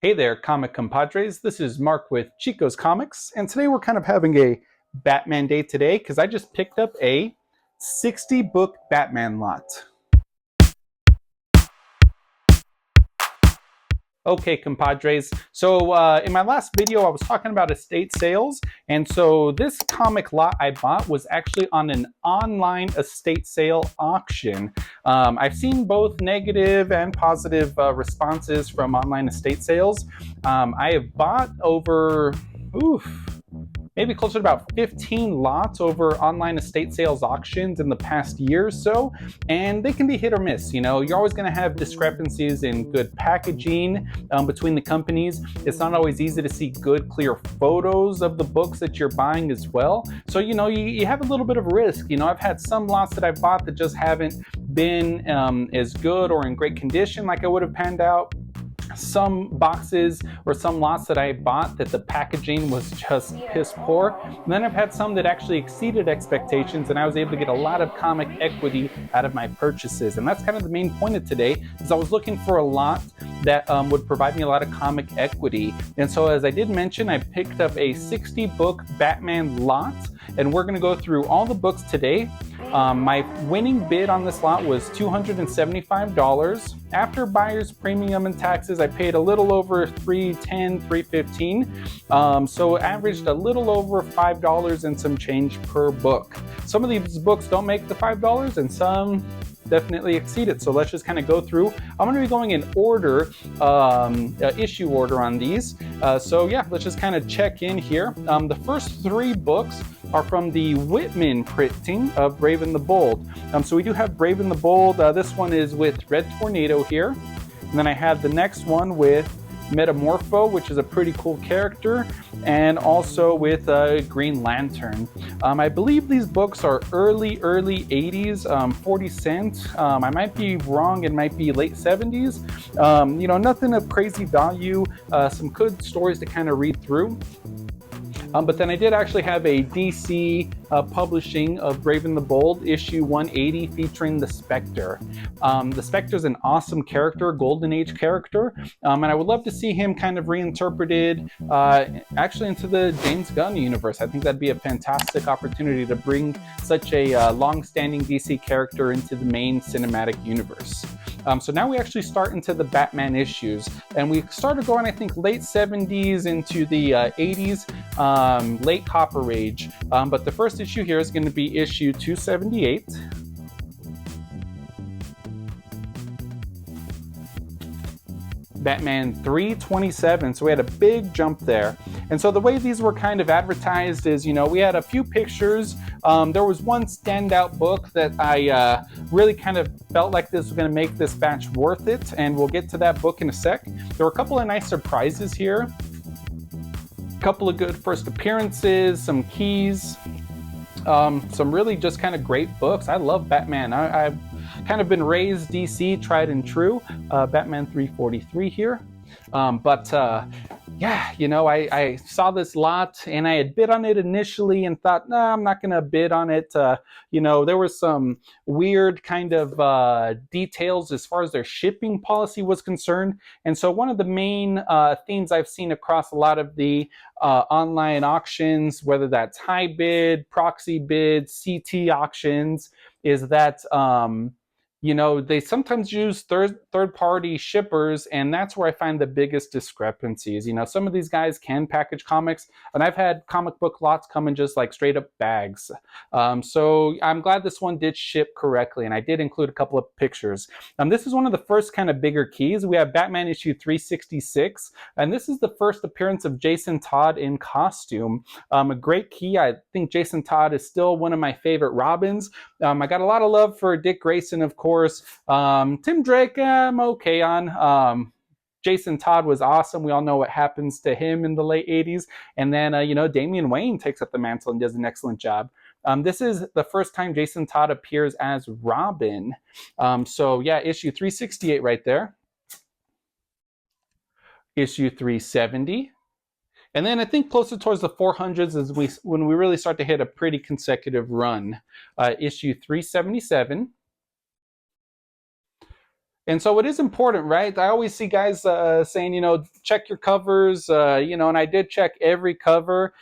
Hey there, comic compadres. This is Mark with ChicosComics, and today we're kind of having a Batman day today because I just picked up a 60 book Batman lot. Okay, compadres. So in my last video, I was talking about estate sales. And so this comic lot I bought was actually on an online estate sale auction. I've seen both negative and positive responses from online estate sales. I have bought over, maybe closer to about 15 lots over online estate sales auctions in the past year or so, and they can be hit or miss. You know, you're always going to have discrepancies in good packaging between the companies. It's not always easy to see good, clear photos of the books that you're buying as well. So, you know, you have a little bit of risk. You know, I've had some lots that I've bought that just haven't been as good or in great condition like I would have panned out. Some boxes or some lots that I bought that the packaging was just piss poor. And then I've had some that actually exceeded expectations, and I was able to get a lot of comic equity out of my purchases. And that's kind of the main point of today, is I was looking for a lot that would provide me a lot of comic equity. And so, as I did mention, I picked up a 60 book Batman lot, and we're going to go through all the books today. My winning bid on this lot was $275. After buyer's premium and taxes, I paid a little over $310, $315. So averaged a little over $5 and some change per book. Some of these books don't make the $5 and some definitely exceed it. So let's just kind of go through. I'm going to be going in order, issue order on these. So yeah, let's just kind of check in here. The first three books are from the Whitman printing of Brave and the Bold. So we do have Brave and the Bold. This one is with Red Tornado here. And then I have the next one with Metamorpho, which is a pretty cool character, and also with Green Lantern. I believe these books are early 80s, 40 cents. I might be wrong, it might be late 70s. You know, nothing of crazy value, some good stories to kind of read through. But then I did actually have a DC publishing of Brave and the Bold, issue 180, featuring the Spectre. The Spectre is an awesome character, Golden Age character, and I would love to see him kind of reinterpreted actually into the James Gunn universe. I think that'd be a fantastic opportunity to bring such a long-standing DC character into the main cinematic universe. So now we actually start into the Batman issues, and we started going, I think, late 70s into the 80s, late Copper Age. But the first issue here is going to be issue 278. Batman 327, so we had a big jump there. And so the way these were kind of advertised is, you know, we had a few pictures. There was one standout book that I really kind of felt like this was going to make this batch worth it, and we'll get to that book in a sec. There were a couple of nice surprises here. A couple of good first appearances, some keys, some really just kind of great books. I love Batman. I've kind of been raised DC, tried and true. Batman 343 here. Yeah, you know, I saw this lot and I had bid on it initially and thought, nah, I'm not going to bid on it. You know, there were some weird kind of details as far as their shipping policy was concerned. And so one of the main themes I've seen across a lot of the online auctions, whether that's high bid, proxy bid, CT auctions, is that you know, they sometimes use third-party shippers, and that's where I find the biggest discrepancies. You know, some of these guys can package comics, and I've had comic book lots come in just like straight-up bags. So I'm glad this one did ship correctly, and I did include a couple of pictures. This is one of the first kind of bigger keys. We have Batman issue 366, and this is the first appearance of Jason Todd in costume. A great key. I think Jason Todd is still one of my favorite Robins. I got a lot of love for Dick Grayson, of course. Tim Drake, I'm okay on. Jason Todd was awesome. We all know what happens to him in the late 80s. And then, you know, Damian Wayne takes up the mantle and does an excellent job. This is the first time Jason Todd appears as Robin. So, yeah, issue 368 right there. Issue 370. And then I think closer towards the 400s is when we really start to hit a pretty consecutive run. Issue 377. And so it is important, right? I always see guys saying, check your covers, and I did check every cover.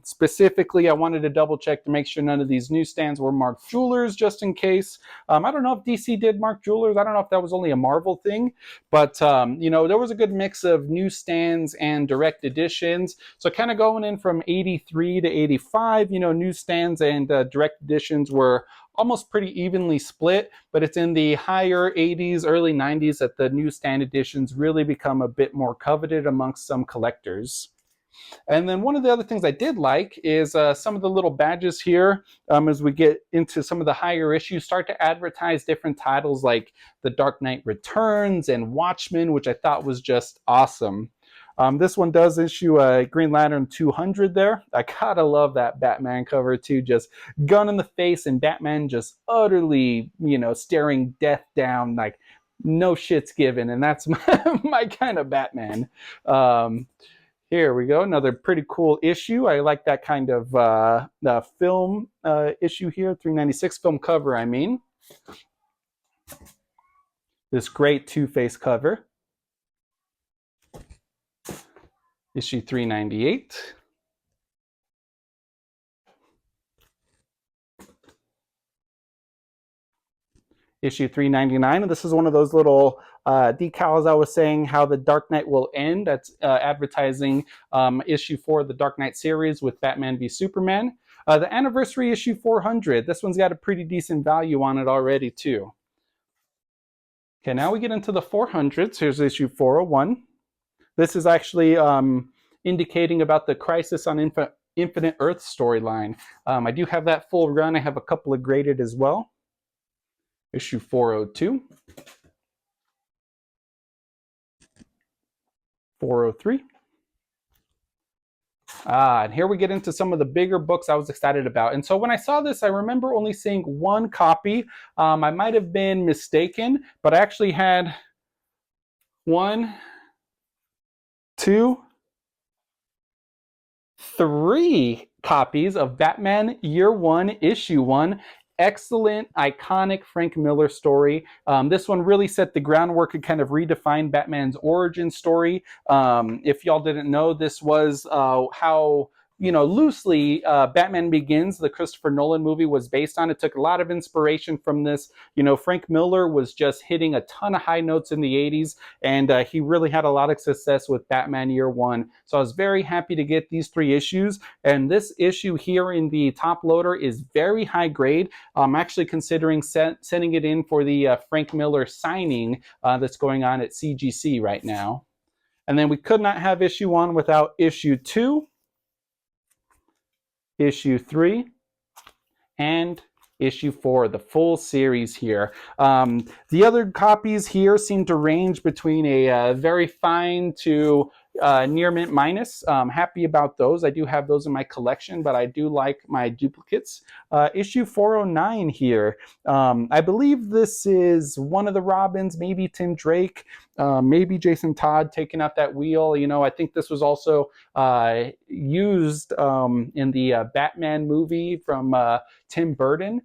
Specifically, I wanted to double check to make sure none of these newsstands were marked jewelers, just in case. I don't know if DC did mark jewelers. I don't know if that was only a Marvel thing, but there was a good mix of newsstands and direct editions. So kind of going in from 83 to 85, newsstands and direct editions were almost pretty evenly split, but it's in the higher 80s, early 90s that the newsstand editions really become a bit more coveted amongst some collectors. And then one of the other things I did like is some of the little badges here, as we get into some of the higher issues, start to advertise different titles like The Dark Knight Returns and Watchmen, which I thought was just awesome. This one does issue a Green Lantern 200 there. I gotta love that Batman cover too, just gun in the face and Batman just utterly, staring death down, like no shit's given. And that's my kind of Batman. Here we go, another pretty cool issue. I like that kind of film issue here, 396 film cover, I mean. This great Two-Face cover. Issue 398. Issue 399, and this is one of those little decals I was saying how the Dark Knight will end. That's advertising issue 4 of the Dark Knight series with Batman v Superman. The anniversary issue 400. This one's got a pretty decent value on it already too. Okay, now we get into the 400s. Here's issue 401. This is actually indicating about the Crisis on Infinite Earth storyline. I do have that full run. I have a couple of graded as well. Issue 402. 403. And here we get into some of the bigger books I was excited about. And so when I saw this, I remember only seeing one copy. I might have been mistaken, but I actually had 1, 2, 3 copies of Batman Year One, Issue 1. Excellent, iconic Frank Miller story. This one really set the groundwork and kind of redefined Batman's origin story. If y'all didn't know, this was how loosely Batman Begins, the Christopher Nolan movie, was based on. It took a lot of inspiration from this. Frank Miller was just hitting a ton of high notes in the 80s, and he really had a lot of success with Batman Year One. So I was very happy to get these 3 issues, and this issue here in the top loader is very high grade. I'm actually considering sending it in for the Frank Miller signing that's going on at CGC right now. And then we could not have issue 1 without issue 2. Issue 3, and issue 4, the full series here. The other copies here seem to range between a very fine to near mint minus. Happy about those. I do have those in my collection, but I do like my duplicates. Issue 409 here. I believe this is one of the Robins, maybe Tim Drake, maybe Jason Todd taking out that wheel. I think this was also used in the Batman movie from Tim Burton.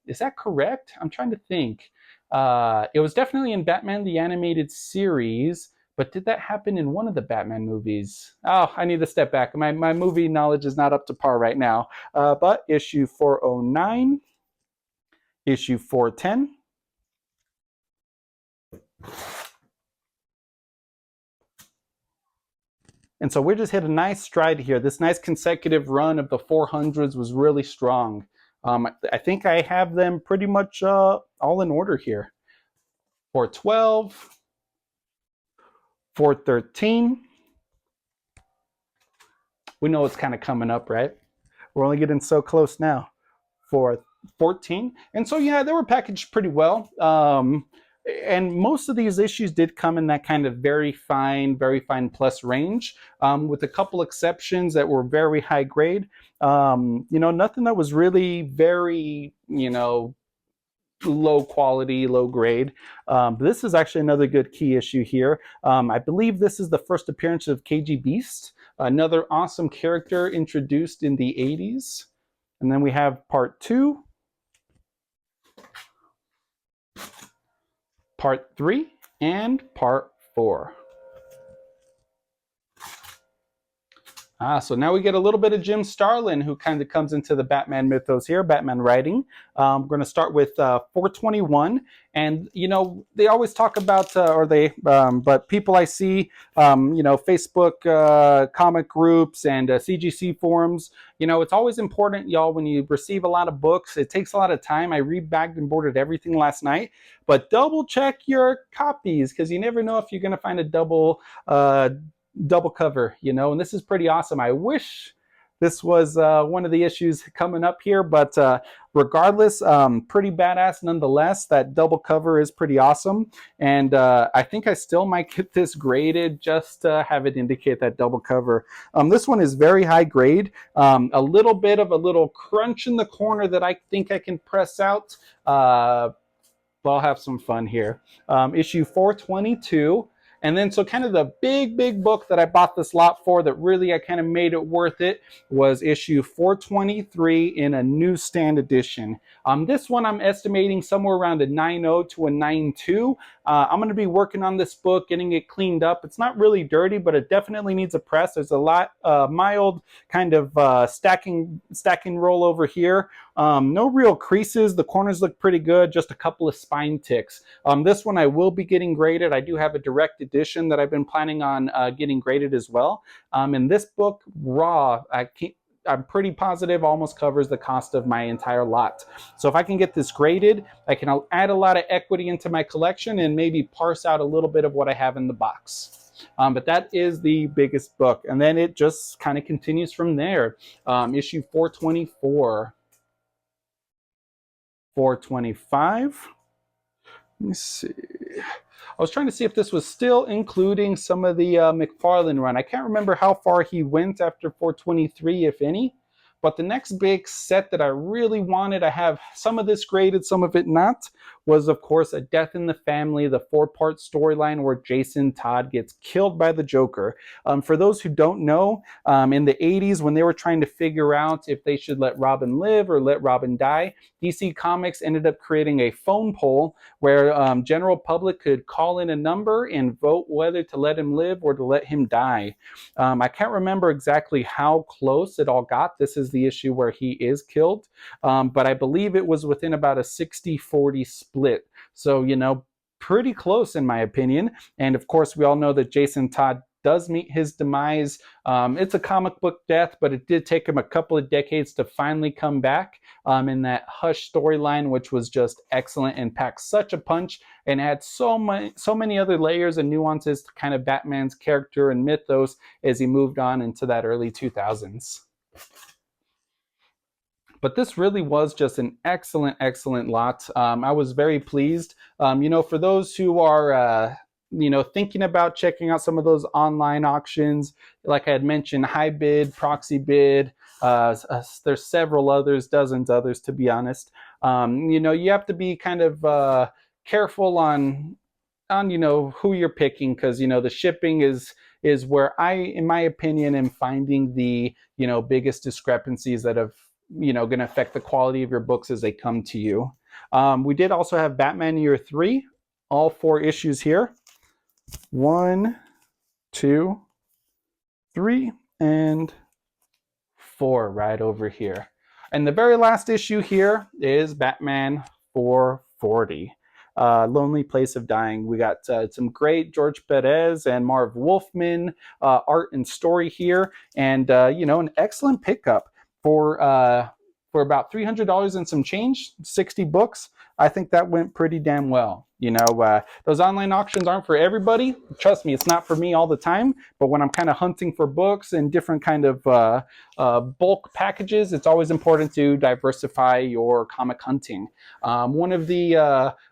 Is that correct? I'm trying to think. It was definitely in Batman the Animated Series, but did that happen in one of the Batman movies? Oh, I need to step back. My movie knowledge is not up to par right now. But issue 409, issue 410, and so we just hit a nice stride here. This nice consecutive run of the 400s was really strong. I think I have them pretty much all in order here. 412, 413. We know it's kind of coming up, right? We're only getting so close now. 414. And so, yeah, they were packaged pretty well. And most of these issues did come in that kind of very fine plus range, with a couple exceptions that were very high grade. Nothing that was really very, low quality, low grade. This is actually another good key issue here. I believe this is the first appearance of KG Beast, another awesome character introduced in the 80s. And then we have part 2. Part 3 and Part 4. So now we get a little bit of Jim Starlin, who kind of comes into the Batman mythos here, Batman writing. We're going to start with 421. And, you know, they always talk about, but people I see, you know, Facebook comic groups and CGC forums, you know, it's always important, y'all, when you receive a lot of books, it takes a lot of time. I rebagged and boarded everything last night, but double check your copies, because you never know if you're going to find a double cover, you know, and this is pretty awesome. I wish this was one of the issues coming up here, but regardless, pretty badass nonetheless. That double cover is pretty awesome, and I think I still might get this graded just to have it indicate that double cover. This one is very high grade, a little bit of a little crunch in the corner that I think I can press out, but I'll have some fun here. Issue 422. And then, so kind of the big book that I bought this lot for that really I kind of made it worth it was issue 423 in a newsstand edition. This one I'm estimating somewhere around a 9.0 to a 9.2. I'm going to be working on this book, getting it cleaned up. It's not really dirty, but it definitely needs a press. There's a lot mild kind of stacking roll over here. No real creases. The corners look pretty good. Just a couple of spine ticks. This one I will be getting graded. I do have a direct edition that I've been planning on getting graded as well. And this book, raw, I'm pretty positive almost covers the cost of my entire lot. So if I can get this graded, I can add a lot of equity into my collection and maybe parse out a little bit of what I have in the box. But that is the biggest book. And then it just kind of continues from there. Issue 424. 425. Let me see. I was trying to see if this was still including some of the McFarlane run. I can't remember how far he went after 423, if any. But the next big set that I really wanted, I have some of this graded, some of it not, was, of course, A Death in the Family, the 4-part storyline where Jason Todd gets killed by the Joker. For those who don't know, in the 80s, when they were trying to figure out if they should let Robin live or let Robin die, DC Comics ended up creating a phone poll where general public could call in a number and vote whether to let him live or to let him die. I can't remember exactly how close it all got. This is the issue where he is killed, but I believe it was within about a 60-40 split. So, you know, pretty close in my opinion. And of course, we all know that Jason Todd does meet his demise. It's a comic book death, but it did take him a couple of decades to finally come back in that Hush storyline, which was just excellent and packed such a punch and had so many other layers and nuances to kind of Batman's character and mythos as he moved on into that early 2000s. But this really was just an excellent lot. I was very pleased. You know, for those who are you know, thinking about checking out some of those online auctions, like I had mentioned, High Bid, Proxy Bid, there's several others, dozens others to be honest. You know, you have to be kind of careful on you know, who you're picking, because you know the shipping is where I, in my opinion, am finding the, you know, biggest discrepancies that have, you know, going to affect the quality of your books as they come to you. We did also have Batman Year 3, all 4 issues here. 1, 2, 3, and 4 right over here. And the very last issue here is Batman 440. Lonely Place of Dying. We got some great George Perez and Marv Wolfman art and story here, and you know, an excellent pickup for about $300 and some change, 60 books. I think that went pretty damn well. You know, those online auctions aren't for everybody. Trust me, it's not for me all the time. But when I'm kind of hunting for books and different kind of bulk packages, it's always important to diversify your comic hunting. One of the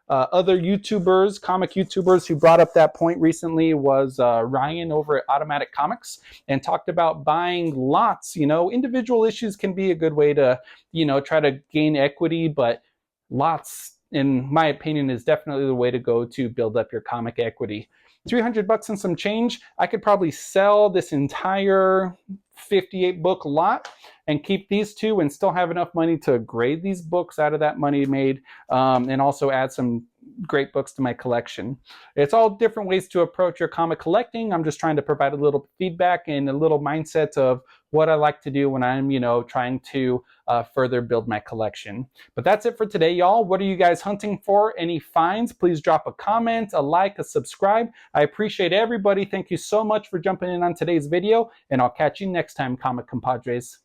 other YouTubers, comic YouTubers who brought up that point recently was Ryan over at Automatic Comics, and talked about buying lots. You know, individual issues can be a good way to, you know, try to gain equity, but lots, in my opinion, is definitely the way to go to build up your comic equity. 300 bucks and some change, I could probably sell this entire 58 book lot and keep these 2 and still have enough money to grade these books out of that money made, and also add some great books to my collection. It's all different ways to approach your comic collecting. I'm just trying to provide a little feedback and a little mindset of what I like to do when I'm, trying to further build my collection. But that's it for today, y'all. What are you guys hunting for? Any finds? Please drop a comment, a like, a subscribe. I appreciate everybody. Thank you so much for jumping in on today's video, and I'll catch you next time, comic compadres.